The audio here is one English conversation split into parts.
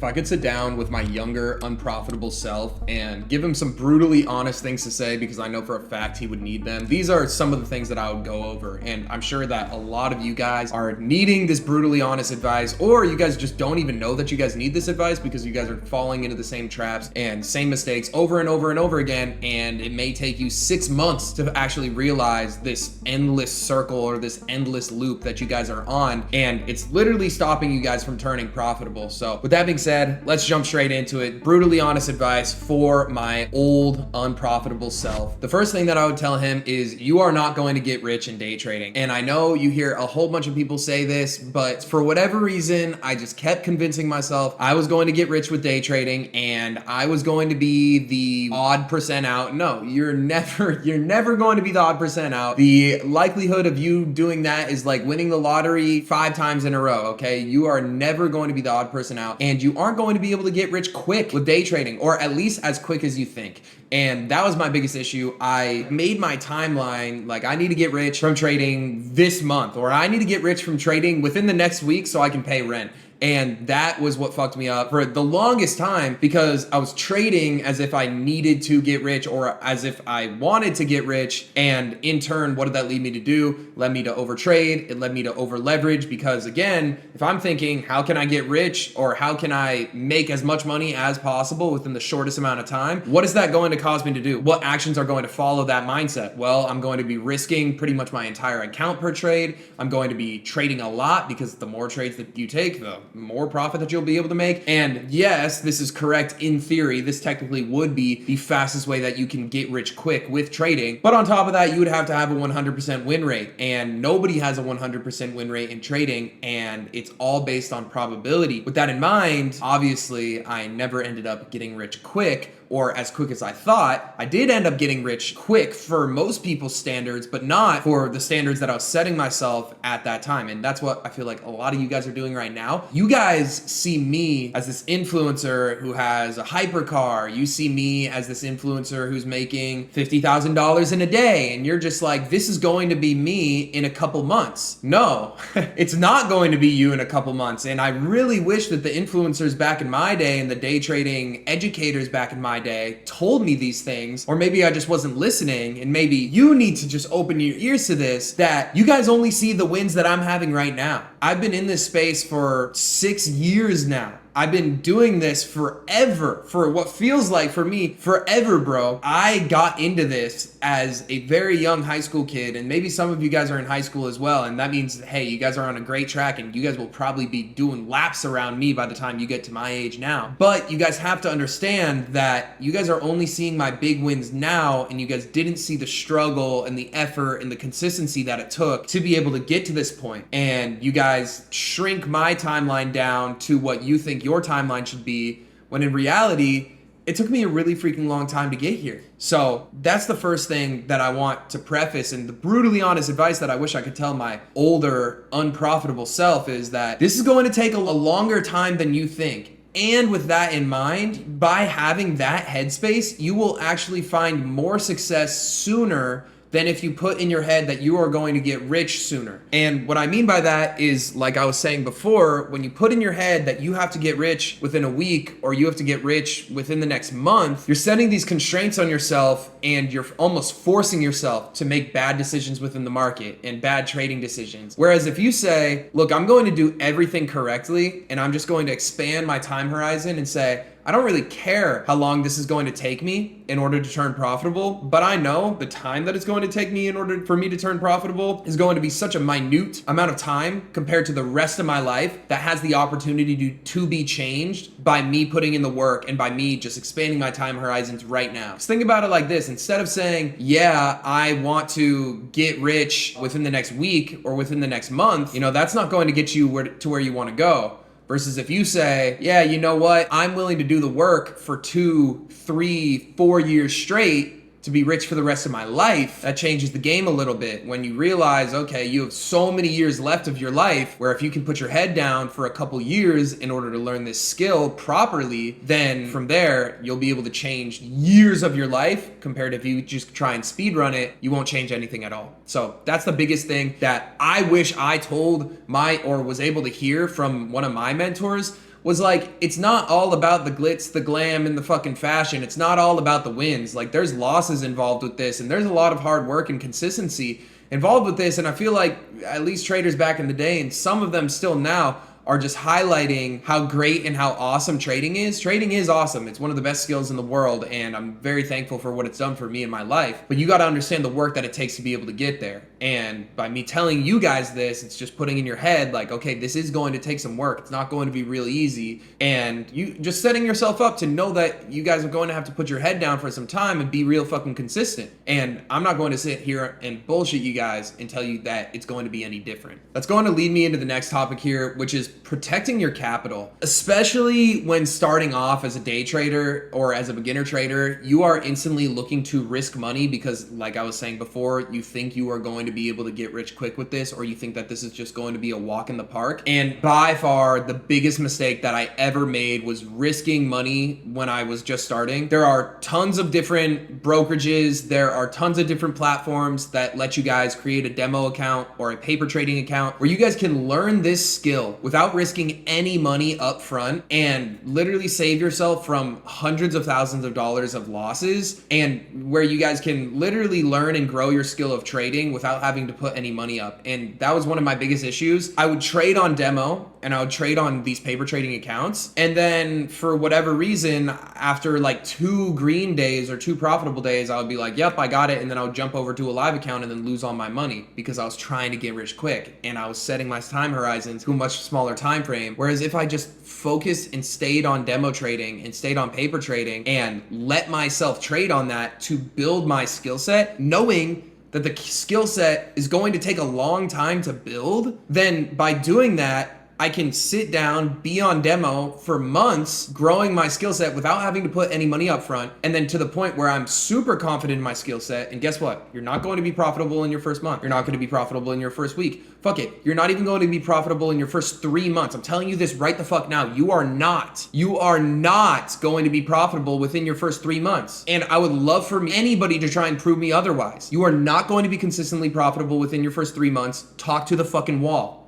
if I could sit down with my younger, unprofitable self and give him some brutally honest things to say, because I know for a fact he would need them, these are some of the things that I would go over. And I'm sure that a lot of you guys are needing this brutally honest advice, or you guys just don't even know that you guys need this advice because you guys are falling into the same traps and same mistakes over and over and over again. And it may take you 6 months to actually realize this endless circle or this endless loop that you guys are on. And it's literally stopping you guys from turning profitable. So with that being said, let's jump straight into it. Brutally honest advice for my old unprofitable self. The first thing that I would tell him is you are not going to get rich in day trading. And I know you hear a whole bunch of people say this, but for whatever reason, I just kept convincing myself I was going to get rich with day trading and I was going to be the odd percent out. No, you're never going to be the odd percent out. The likelihood of you doing that is like winning the lottery 5 times in a row, okay? You are never going to be the odd person out, and you aren't going to be able to get rich quick with day trading, or at least as quick as you think. And that was my biggest issue. I made my timeline like I need to get rich from trading this month, or I need to get rich from trading within the next week so I can pay rent. And that was what fucked me up for the longest time, because I was trading as if I needed to get rich or as if I wanted to get rich. And in turn, what did that lead me to do? Led me to overtrade. It led me to over leverage, because again, if I'm thinking, how can I get rich, or how can I make as much money as possible within the shortest amount of time? What is that going to cause me to do? What actions are going to follow that mindset? Well, I'm going to be risking pretty much my entire account per trade. I'm going to be trading a lot, because the more trades that you take, the more profit that you'll be able to make. And yes, this is correct in theory. This technically would be the fastest way that you can get rich quick with trading. But on top of that, you would have to have a 100% win rate. And nobody has a 100% win rate in trading. And it's all based on probability. With that in mind, obviously, I never ended up getting rich quick, or as quick as I thought. I did end up getting rich quick for most people's standards, but not for the standards that I was setting myself at that time. And that's what I feel like a lot of you guys are doing right now. You guys see me as this influencer who has a hypercar. You see me as this influencer who's making $50,000 in a day. And you're just like, this is going to be me in a couple months. No, it's not going to be you in a couple months. And I really wish that the influencers back in my day and the day trading educators back in my day told me these things, or maybe I just wasn't listening. And maybe you need to just open your ears to this, that you guys only see the wins that I'm having right now. I've been in this space for 6 years now. I've been doing this forever, for what feels like for me forever, bro. I got into this as a very young high school kid, and maybe some of you guys are in high school as well, and that means, hey, you guys are on a great track, and you guys will probably be doing laps around me by the time you get to my age now. But you guys have to understand that you guys are only seeing my big wins now, and you guys didn't see the struggle and the effort and the consistency that it took to be able to get to this point. And you guys shrink my timeline down to what you think your timeline should be, when in reality, it took me a really freaking long time to get here. So that's the first thing that I want to preface, and the brutally honest advice that I wish I could tell my older, unprofitable self is that this is going to take a longer time than you think. And with that in mind, by having that headspace, you will actually find more success sooner than if you put in your head that you are going to get rich sooner. And what I mean by that is, like I was saying before, when you put in your head that you have to get rich within a week, or you have to get rich within the next month, you're setting these constraints on yourself, and you're almost forcing yourself to make bad decisions within the market and bad trading decisions. Whereas if you say, look, I'm going to do everything correctly, and I'm just going to expand my time horizon and say, I don't really care how long this is going to take me in order to turn profitable, but I know the time that it's going to take me in order for me to turn profitable is going to be such a minute amount of time compared to the rest of my life that has the opportunity to be changed by me putting in the work and by me just expanding my time horizons right now. Just think about it like this. Instead of saying, yeah, I want to get rich within the next week or within the next month, that's not going to get you to where you want to go. Versus if you say, yeah, you know what? I'm willing to do the work for 2, 3, 4 years straight to be rich for the rest of my life. That changes the game a little bit when you realize, okay, you have so many years left of your life where if you can put your head down for a couple years in order to learn this skill properly, then from there, you'll be able to change years of your life. Compared to if you just try and speed run it, you won't change anything at all. So that's the biggest thing that I wish I told or was able to hear from one of my mentors, was like, it's not all about the glitz, the glam, and the fucking fashion. It's not all about the wins. Like, there's losses involved with this, and there's a lot of hard work and consistency involved with this. And I feel like at least traders back in the day, and some of them still now, are just highlighting how great and how awesome trading is. Trading is awesome. It's one of the best skills in the world, and I'm very thankful for what it's done for me in my life. But you got to understand the work that it takes to be able to get there. And by me telling you guys this, it's just putting in your head like, okay, this is going to take some work. It's not going to be real easy. And you just setting yourself up to know that you guys are going to have to put your head down for some time and be real fucking consistent. And I'm not going to sit here and bullshit you guys and tell you that it's going to be any different. That's going to lead me into the next topic here, which is protecting your capital. Especially when starting off as a day trader or as a beginner trader, you are instantly looking to risk money because, like I was saying before, you think you are going to be able to get rich quick with this, or you think that this is just going to be a walk in the park. And by far the biggest mistake that I ever made was risking money when I was just starting. There are tons of different brokerages, there are tons of different platforms that let you guys create a demo account or a paper trading account where you guys can learn this skill without risking any money up front and literally save yourself from hundreds of thousands of dollars of losses, and where you guys can literally learn and grow your skill of trading without having to put any money up. And that was one of my biggest issues. I would trade on demo and I would trade on these paper trading accounts, and then for whatever reason, after like 2 green days or 2 profitable days, I would be like, yep, I got it, and then I would jump over to a live account and then lose all my money because I was trying to get rich quick and I was setting my time horizons to a much smaller time frame. Whereas if I just focused and stayed on demo trading and stayed on paper trading and let myself trade on that to build my skill set, knowing that the skill set is going to take a long time to build, then by doing that, I can sit down, be on demo for months, growing my skill set without having to put any money up front, and then to the point where I'm super confident in my skill set. And guess what? You're not going to be profitable in your first month. You're not going to be profitable in your first week. Fuck it. You're not even going to be profitable in your first 3 months. I'm telling you this right the fuck now. You are not going to be profitable within your first 3 months. And I would love for anybody to try and prove me otherwise. You are not going to be consistently profitable within your first 3 months. Talk to the fucking wall.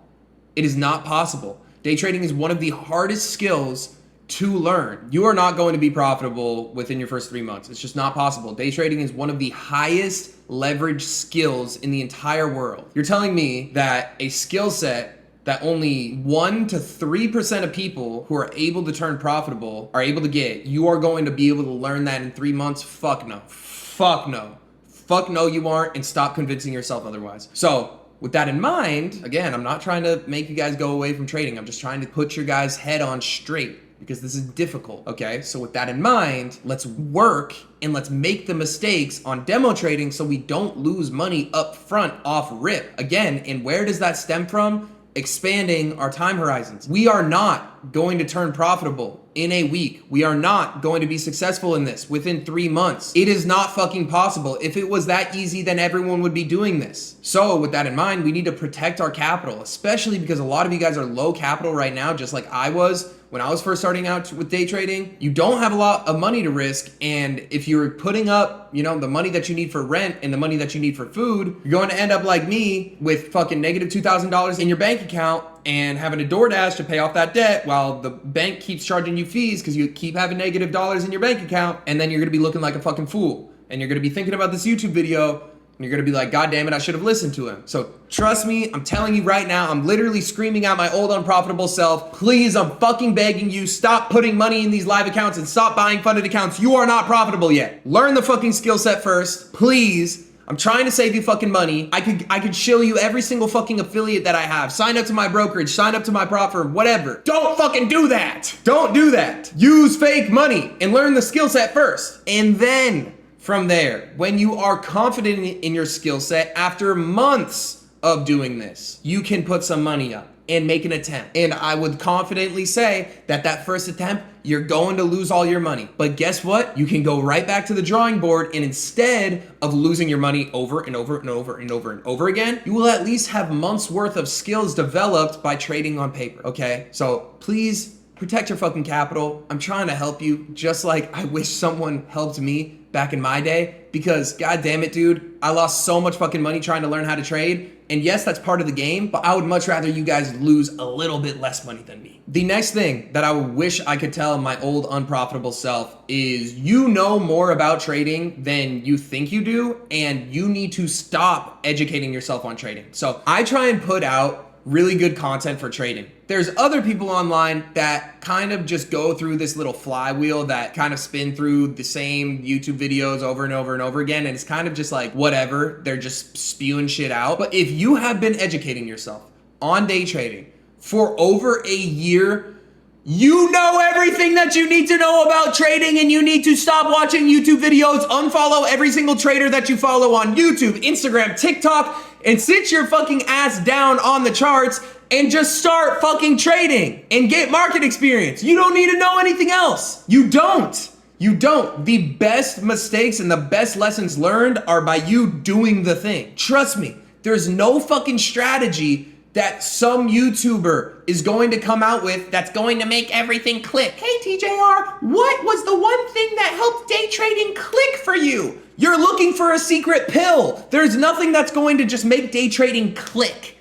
It is not possible. Day trading is one of the hardest skills to learn. You are not going to be profitable within your first 3 months. It's just not possible. Day trading is one of the highest leverage skills in the entire world. You're telling me that a skill set that only 1 to 3% of people who are able to turn profitable are able to get, you are going to be able to learn that in 3 months? Fuck no. Fuck no. Fuck no, you aren't, and stop convincing yourself otherwise. So, with that in mind, again, I'm not trying to make you guys go away from trading. I'm just trying to put your guys' head on straight because this is difficult, okay? So with that in mind, let's work and let's make the mistakes on demo trading so we don't lose money up front off rip. Again, and where does that stem from? Expanding our time horizons. We are not going to turn profitable in a week. We are not going to be successful in this within 3 months. It is not fucking possible. If it was that easy, then everyone would be doing this. So with that in mind, we need to protect our capital, especially because a lot of you guys are low capital right now, just like I was when I was first starting out with day trading. You don't have a lot of money to risk, and if you're putting up, the money that you need for rent and the money that you need for food, you're going to end up like me with fucking negative $2,000 in your bank account and having a DoorDash to pay off that debt while the bank keeps charging you fees because you keep having negative dollars in your bank account, and then you're going to be looking like a fucking fool, and you're going to be thinking about this YouTube video, and you're going to be like, God damn it, I should have listened to him. So trust me, I'm telling you right now, I'm literally screaming at my old unprofitable self, please, I'm fucking begging you, stop putting money in these live accounts and stop buying funded accounts. You are not profitable yet. Learn the fucking skill set first, please. I'm trying to save you fucking money. I could show you every single fucking affiliate that I have. Sign up to my brokerage, sign up to my prop firm, whatever. Don't fucking do that. Don't do that. Use fake money and learn the skill set first. And then from there, when you are confident in your skill set, after months of doing this, you can put some money up and make an attempt. And I would confidently say that first attempt, you're going to lose all your money. But guess what? You can go right back to the drawing board, and instead of losing your money over and over and over and over and over again, you will at least have months worth of skills developed by trading on paper, okay? So please protect your fucking capital. I'm trying to help you just like I wish someone helped me back in my day, because god damn it, dude, I lost so much fucking money trying to learn how to trade. And yes, that's part of the game, but I would much rather you guys lose a little bit less money than me. The next thing that I wish I could tell my old unprofitable self is, you know more about trading than you think you do, and you need to stop educating yourself on trading. So I try and put out really good content for trading. There's other people online that kind of just go through this little flywheel that kind of spin through the same YouTube videos over and over and over again, and it's kind of just like whatever, they're just spewing shit out. But if you have been educating yourself on day trading for over a year, you know everything that you need to know about trading, and you need to stop watching YouTube videos, unfollow every single trader that you follow on YouTube, Instagram, TikTok, and sit your fucking ass down on the charts and just start fucking trading and get market experience. You don't need to know anything else. You don't. You don't. The best mistakes and the best lessons learned are by you doing the thing. Trust me, there's no fucking strategy that some YouTuber is going to come out with that's going to make everything click. Hey TJR, what was the one thing that helped day trading click for you? You're looking for a secret pill. There's nothing that's going to just make day trading click.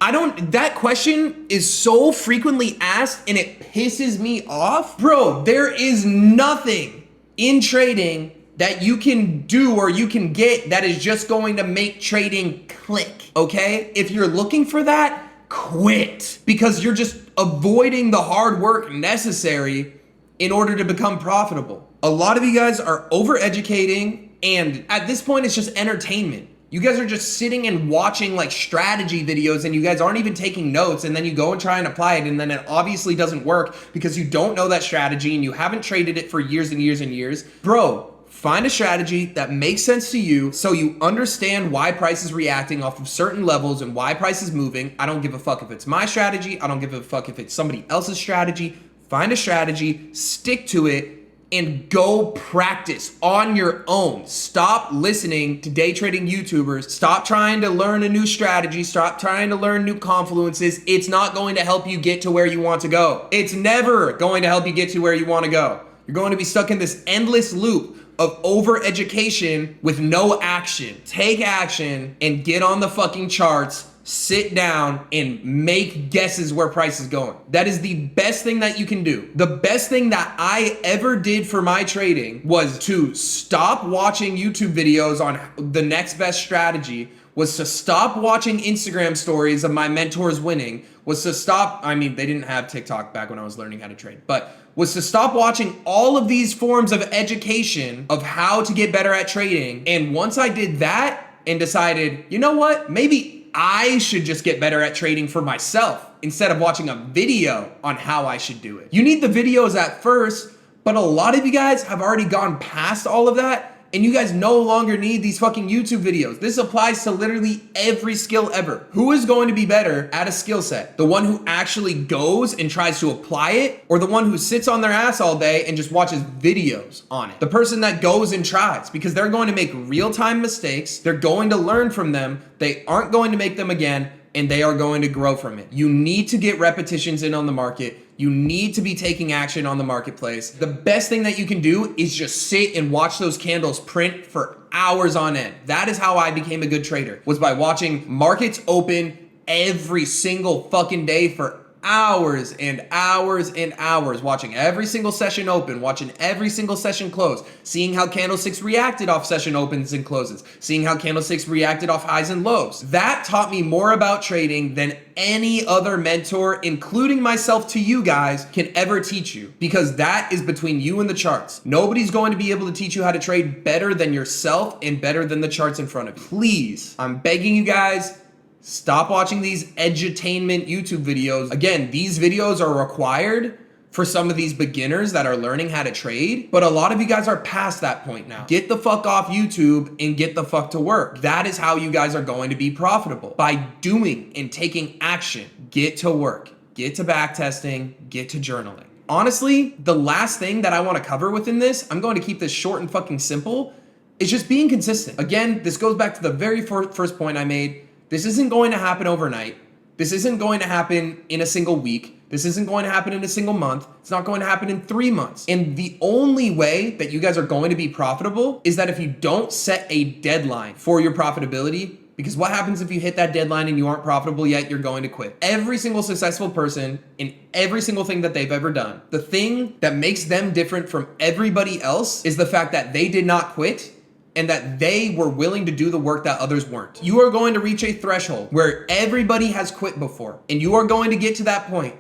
That question is so frequently asked and it pisses me off. Bro, there is nothing in trading that you can do or you can get that is just going to make trading click, okay? If you're looking for that, quit, because you're just avoiding the hard work necessary in order to become profitable. A lot of you guys are overeducating, and at this point, it's just entertainment. You guys are just sitting and watching like strategy videos, and you guys aren't even taking notes, and then you go and try and apply it, and then it obviously doesn't work because you don't know that strategy and you haven't traded it for years and years and years. Bro, find a strategy that makes sense to you so you understand why price is reacting off of certain levels and why price is moving. I don't give a fuck if it's my strategy. I don't give a fuck if it's somebody else's strategy. Find a strategy, stick to it, and go practice on your own. Stop listening to day trading YouTubers. Stop trying to learn a new strategy. Stop trying to learn new confluences. It's not going to help you get to where you want to go. It's never going to help you get to where you want to go. You're going to be stuck in this endless loop of over education with no action. Take action and get on the fucking charts. Sit down and make guesses where price is going. That is the best thing that you can do. The best thing that I ever did for my trading was to stop watching YouTube videos on the next best strategy, was to stop watching Instagram stories of my mentors winning, was to stop, I mean, they didn't have TikTok back when I was learning how to trade, but was to stop watching all of these forms of education of how to get better at trading. And once I did that and decided, you know what, maybe I should just get better at trading for myself instead of watching a video on how I should do it. You need the videos at first, but a lot of you guys have already gone past all of that, and you guys no longer need these fucking YouTube videos. This applies to literally every skill ever. Who is going to be better at a skill set? The one who actually goes and tries to apply it, or the one who sits on their ass all day and just watches videos on it? The person that goes and tries, because they're going to make real-time mistakes. They're going to learn from them. They aren't going to make them again, and they are going to grow from it. You need to get repetitions in on the market. You need to be taking action on the marketplace. The best thing that you can do is just sit and watch those candles print for hours on end. That is how I became a good trader, was by watching markets open every single fucking day for hours and hours and hours, watching every single session open, watching every single session close, seeing how candlesticks reacted off session opens and closes, seeing how candlesticks reacted off highs and lows. That taught me more about trading than any other mentor, including myself to you guys, can ever teach you, because that is between you and the charts. Nobody's going to be able to teach you how to trade better than yourself and better than the charts in front of you. Please, I'm begging you guys, stop watching these edutainment YouTube videos. Again, these videos are required for some of these beginners that are learning how to trade, but a lot of you guys are past that point now. Get the fuck off YouTube and get the fuck to work. That is how you guys are going to be profitable, by doing and taking action. Get to work, get to back testing, get to journaling. Honestly, the last thing that I want to cover within this, I'm going to keep this short and fucking simple, is just being consistent. Again, this goes back to the very first point I made. This isn't going to happen overnight. This isn't going to happen in a single week. This isn't going to happen in a single month. It's not going to happen in 3 months. And the only way that you guys are going to be profitable is that if you don't set a deadline for your profitability, because what happens if you hit that deadline and you aren't profitable yet? You're going to quit. Every single successful person in every single thing that they've ever done, the thing that makes them different from everybody else is the fact that they did not quit and that they were willing to do the work that others weren't. You are going to reach a threshold where everybody has quit before, and you are going to get to that point.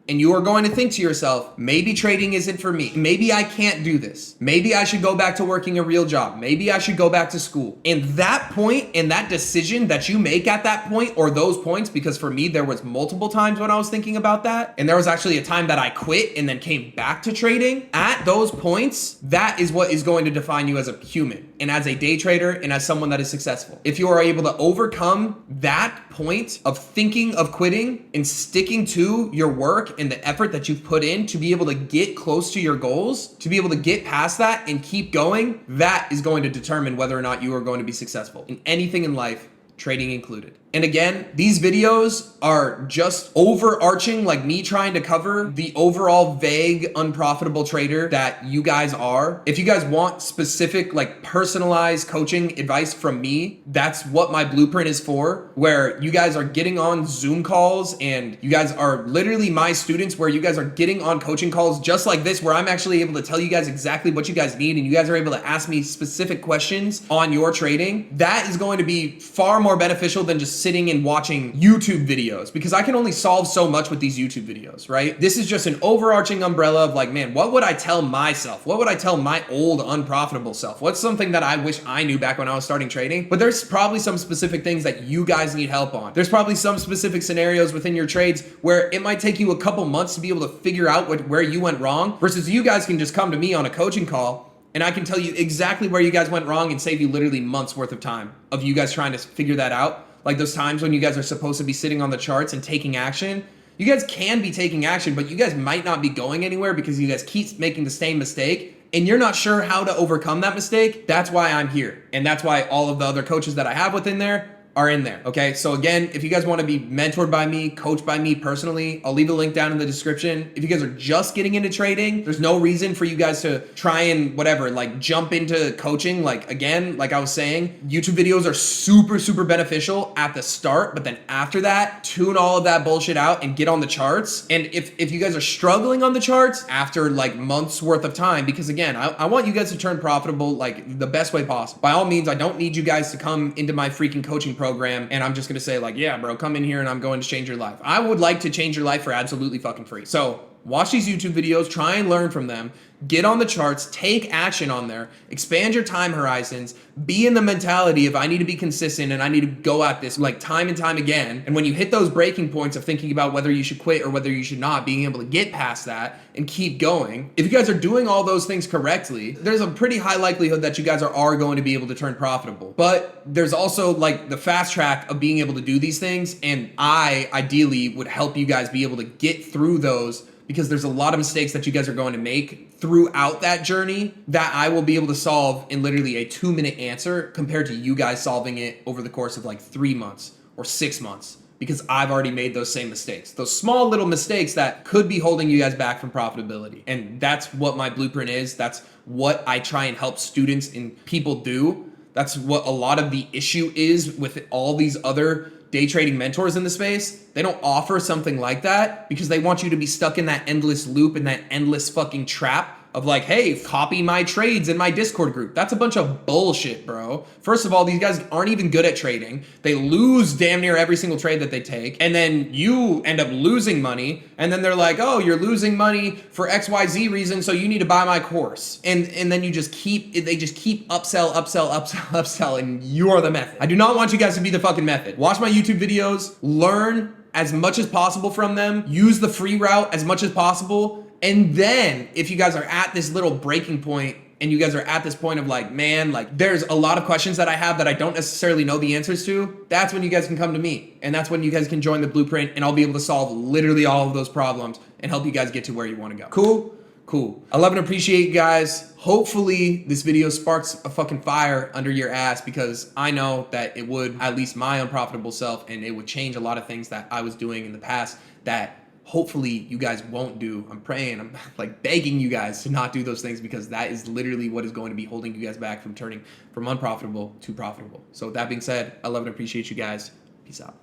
And you are going to think to yourself, maybe trading isn't for me. Maybe I can't do this. Maybe I should go back to working a real job. Maybe I should go back to school. And that point and that decision that you make at that point, or those points, because for me, there was multiple times when I was thinking about that. And there was actually a time that I quit and then came back to trading. At those points, that is what is going to define you as a human and as a day trader and as someone that is successful. If you are able to overcome that point of thinking of quitting and sticking to your work and the effort that you've put in to be able to get close to your goals, to be able to get past that and keep going, that is going to determine whether or not you are going to be successful in anything in life, trading included. And again, these videos are just overarching, like me trying to cover the overall vague, unprofitable trader that you guys are. If you guys want specific, like personalized coaching advice from me, that's what my blueprint is for, where you guys are getting on Zoom calls and you guys are literally my students, where you guys are getting on coaching calls just like this, where I'm actually able to tell you guys exactly what you guys need and you guys are able to ask me specific questions on your trading. That is going to be far more beneficial than just sitting and watching YouTube videos, because I can only solve so much with these YouTube videos, right? This is just an overarching umbrella of like, man, what would I tell myself? What would I tell my old unprofitable self? What's something that I wish I knew back when I was starting trading? But there's probably some specific things that you guys need help on. There's probably some specific scenarios within your trades where it might take you a couple months to be able to figure out where you went wrong, versus you guys can just come to me on a coaching call and I can tell you exactly where you guys went wrong and save you literally months worth of time of you guys trying to figure that out. Like those times when you guys are supposed to be sitting on the charts and taking action, you guys can be taking action, but you guys might not be going anywhere because you guys keep making the same mistake and you're not sure how to overcome that mistake. That's why I'm here. And that's why all of the other coaches that I have within there are in there. Okay. So again, if you guys want to be mentored by me, coached by me personally, I'll leave a link down in the description. If you guys are just getting into trading, there's no reason for you guys to try and whatever, like jump into coaching. Like again, like I was saying, YouTube videos are super, super beneficial at the start, but then after that, tune all of that bullshit out and get on the charts. And if you guys are struggling on the charts after like months worth of time, because again, I want you guys to turn profitable like the best way possible. By all means, I don't need you guys to come into my freaking coaching program and I'm just gonna say like, yeah, bro, come in here and I'm going to change your life. I would like to change your life for absolutely fucking free. So watch these YouTube videos, try and learn from them, get on the charts, take action on there, expand your time horizons, be in the mentality of I need to be consistent and I need to go at this like time and time again. And when you hit those breaking points of thinking about whether you should quit or whether you should not, being able to get past that and keep going. If you guys are doing all those things correctly, there's a pretty high likelihood that you guys are going to be able to turn profitable. But there's also like the fast track of being able to do these things. And I ideally would help you guys be able to get through those, because there's a lot of mistakes that you guys are going to make throughout that journey that I will be able to solve in literally a 2-minute answer compared to you guys solving it over the course of like 3 months or 6 months, because I've already made those same mistakes, those small little mistakes that could be holding you guys back from profitability. And that's what my blueprint is. That's what I try and help students and people do. That's what a lot of the issue is with all these other day trading mentors in the space. They don't offer something like that because they want you to be stuck in that endless loop and that endless fucking trap of like, hey, copy my trades in my Discord group. That's a bunch of bullshit, bro. First of all, these guys aren't even good at trading. They lose damn near every single trade that they take. And then you end up losing money. And then they're like, oh, you're losing money for XYZ reason, so you need to buy my course. And then they just keep upsell, and you are the method. I do not want you guys to be the fucking method. Watch my YouTube videos, learn as much as possible from them, use the free route as much as possible. And then if you guys are at this little breaking point and you guys are at this point of like, man, like there's a lot of questions that I have that I don't necessarily know the answers to, that's when you guys can come to me. And that's when you guys can join the blueprint and I'll be able to solve literally all of those problems and help you guys get to where you want to go. Cool? Cool. I love and appreciate you guys. Hopefully this video sparks a fucking fire under your ass, because I know that it would, at least my unprofitable self, and it would change a lot of things that I was doing in the past that hopefully you guys won't do. I'm praying, I'm like begging you guys to not do those things, because that is literally what is going to be holding you guys back from turning from unprofitable to profitable. So with that being said, I love and appreciate you guys. Peace out.